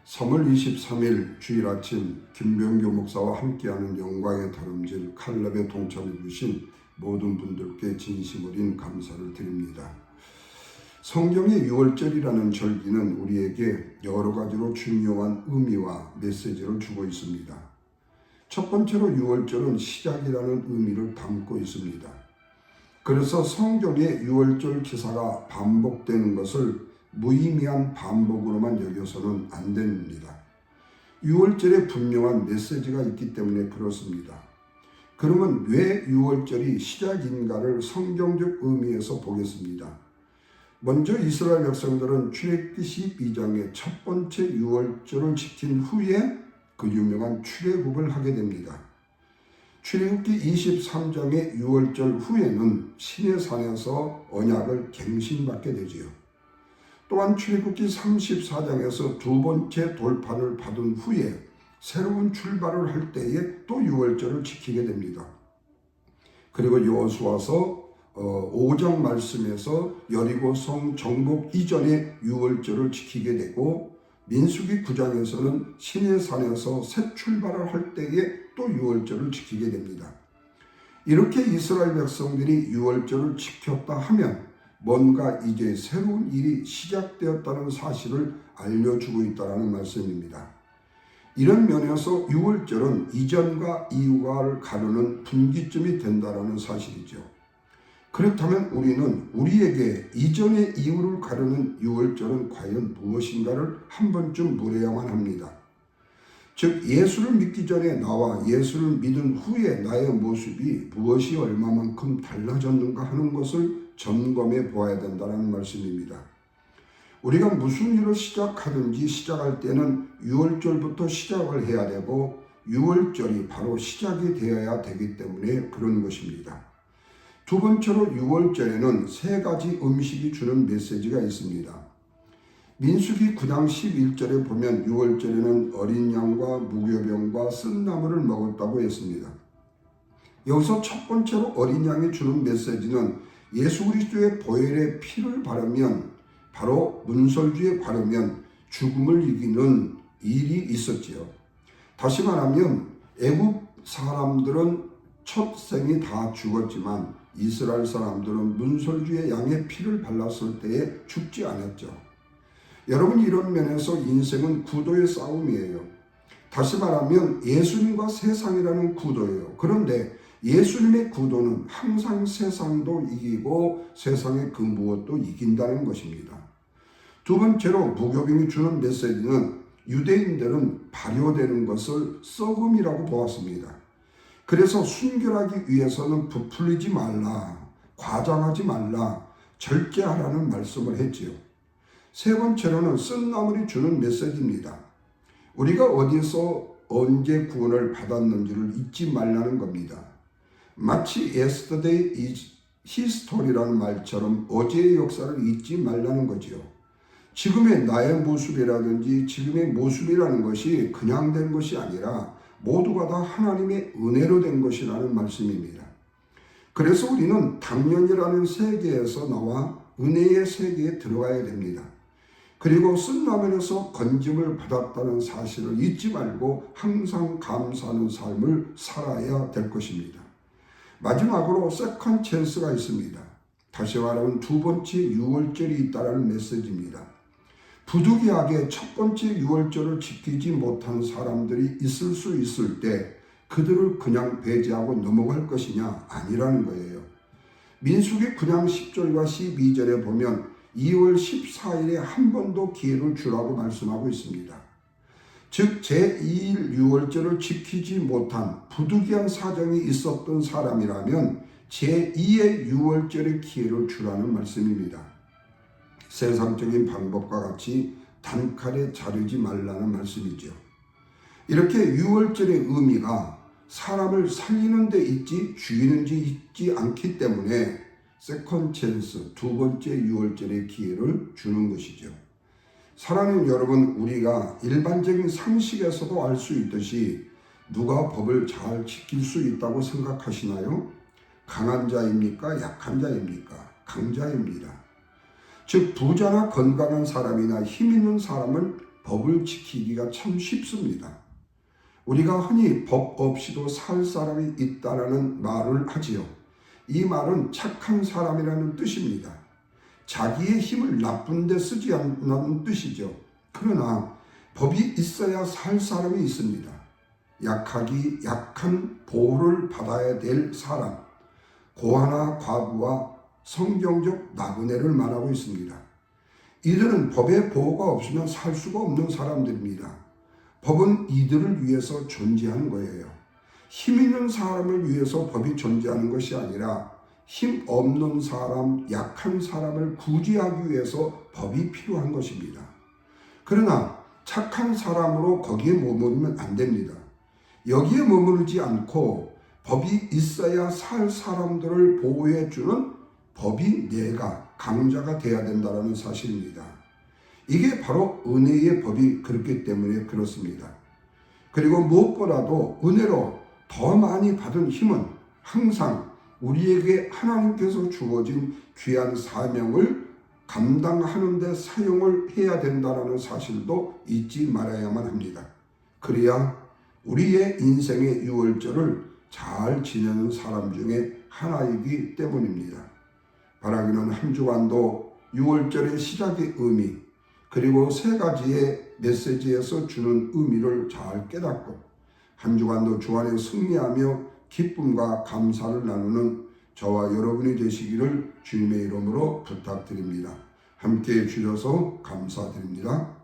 3월 23일 주일 아침 김병교 목사와 함께하는 영광의 다름질 칼럼에 동참해 주신 모든 분들께 진심 어린 감사를 드립니다. 성경의 유월절이라는 절기는 우리에게 여러 가지로 중요한 의미와 메시지를 주고 있습니다. 첫 번째로 유월절은 시작이라는 의미를 담고 있습니다. 그래서 성경의 유월절 기사가 반복되는 것을 무의미한 반복으로만 여겨서는 안 됩니다. 유월절에 분명한 메시지가 있기 때문에 그렇습니다. 그러면 왜 유월절이 시작인가를 성경적 의미에서 보겠습니다. 먼저 이스라엘 백성들은 출애굽기 12장의 첫 번째 유월절을 지킨 후에 그 유명한 출애굽을 하게 됩니다. 출애굽기 23장의 유월절 후에는 시내산에서 언약을 갱신받게 되지요. 또한 출애굽기 34장에서 두 번째 돌판을 받은 후에 새로운 출발을 할 때에 또 유월절을 지키게 됩니다. 그리고 여호수아서 5장 말씀에서 여리고성 정복 이전에 유월절을 지키게 되고 민수기 9장에서는 시내산에서 새 출발을 할 때에 또 유월절을 지키게 됩니다. 이렇게 이스라엘 백성들이 유월절을 지켰다 하면 뭔가 이제 새로운 일이 시작되었다는 사실을 알려주고 있다는 말씀입니다. 이런 면에서 유월절은 이전과 이후를 가르는 분기점이 된다는 사실이죠. 그렇다면 우리는 우리에게 이전의 이후를 가르는 유월절은 과연 무엇인가를 한 번쯤 물어야만 합니다. 즉 예수를 믿기 전에 나와 예수를 믿은 후에 나의 모습이 무엇이 얼마만큼 달라졌는가 하는 것을 점검해 보아야 된다는 말씀입니다. 우리가 무슨 일을 시작하든지 시작할 때는 유월절부터 시작을 해야 되고 유월절이 바로 시작이 되어야 되기 때문에 그런 것입니다. 두 번째로 유월절에는 세 가지 음식이 주는 메시지가 있습니다. 민수기 9장 11절에 보면 유월절에는 어린 양과 무교병과 쓴나물을 먹었다고 했습니다. 여기서 첫 번째로 어린 양이 주는 메시지는 예수 그리스도의 보혈의 피를 바르면 바로 문설주에 바르면 죽음을 이기는 일이 있었지요. 다시 말하면 애굽 사람들은 첫 생이 다 죽었지만 이스라엘 사람들은 문설주의 양의 피를 발랐을 때에 죽지 않았죠. 여러분 이런 면에서 인생은 구도의 싸움이에요. 다시 말하면 예수님과 세상이라는 구도예요. 그런데 예수님의 구도는 항상 세상도 이기고 세상의 그 무엇도 이긴다는 것입니다. 두 번째로 무교병이 주는 메시지는 유대인들은 발효되는 것을 썩음이라고 보았습니다. 그래서 순결하기 위해서는 부풀리지 말라, 과장하지 말라, 절제하라는 말씀을 했지요. 세 번째로는 쓴나물이 주는 메시지입니다. 우리가 어디서 언제 구원을 받았는지를 잊지 말라는 겁니다. 마치 yesterday is history라는 말처럼 어제의 역사를 잊지 말라는 거지요. 지금의 나의 모습이라든지 지금의 모습이라는 것이 그냥 된 것이 아니라 모두가 다 하나님의 은혜로 된 것이라는 말씀입니다. 그래서 우리는 당연이라는 세계에서 나와 은혜의 세계에 들어가야 됩니다. 그리고 쓴나물에서 건짐을 받았다는 사실을 잊지 말고 항상 감사하는 삶을 살아야 될 것입니다. 마지막으로 세컨 찬스가 있습니다. 다시 말하면 두 번째 유월절이 있다는 메시지입니다. 부득이하게 첫 번째 유월절을 지키지 못한 사람들이 있을 수 있을 때 그들을 그냥 배제하고 넘어갈 것이냐? 아니라는 거예요. 민수기 9장 10절과 12절에 보면 2월 14일에 한 번 더 기회를 주라고 말씀하고 있습니다. 즉 제2일 유월절을 지키지 못한 부득이한 사정이 있었던 사람이라면 제2의 유월절의 기회를 주라는 말씀입니다. 세상적인 방법과 같이 단칼에 자르지 말라는 말씀이죠. 이렇게 유월절의 의미가 사람을 살리는 데 있지 죽이는 데 있지 않기 때문에 세컨 찬스, 두 번째 유월절의 기회를 주는 것이죠. 사랑하는 여러분, 우리가 일반적인 상식에서도 알 수 있듯이 누가 법을 잘 지킬 수 있다고 생각하시나요? 강한 자입니까? 약한 자입니까? 강자입니다. 즉 부자나 건강한 사람이나 힘 있는 사람을 법을 지키기가 참 쉽습니다. 우리가 흔히 법 없이도 살 사람이 있다라는 말을 하지요. 이 말은 착한 사람이라는 뜻입니다. 자기의 힘을 나쁜 데 쓰지 않는 뜻이죠. 그러나 법이 있어야 살 사람이 있습니다. 약한 보호를 받아야 될 사람, 고아나 과부와 성경적 나그네를 말하고 있습니다. 이들은 법의 보호가 없으면 살 수가 없는 사람들입니다. 법은 이들을 위해서 존재하는 거예요. 힘 있는 사람을 위해서 법이 존재하는 것이 아니라 힘 없는 사람, 약한 사람을 구제하기 위해서 법이 필요한 것입니다. 그러나 착한 사람으로 거기에 머무르면 안 됩니다. 여기에 머무르지 않고 법이 있어야 살 사람들을 보호해 주는 법이 내가 강자가 돼야 된다는 사실입니다. 이게 바로 은혜의 법이 그렇기 때문에 그렇습니다. 그리고 무엇보다도 은혜로 더 많이 받은 힘은 항상 우리에게 하나님께서 주어진 귀한 사명을 감당하는 데 사용을 해야 된다는 사실도 잊지 말아야만 합니다. 그래야 우리의 인생의 유월절을 잘 지내는 사람 중에 하나이기 때문입니다. 바라기는 한 주간도 유월절의 시작의 의미, 그리고 세 가지의 메시지에서 주는 의미를 잘 깨닫고 한 주간도 주 안에 승리하며 기쁨과 감사를 나누는 저와 여러분이 되시기를 주님의 이름으로 부탁드립니다. 함께해 주셔서 감사드립니다.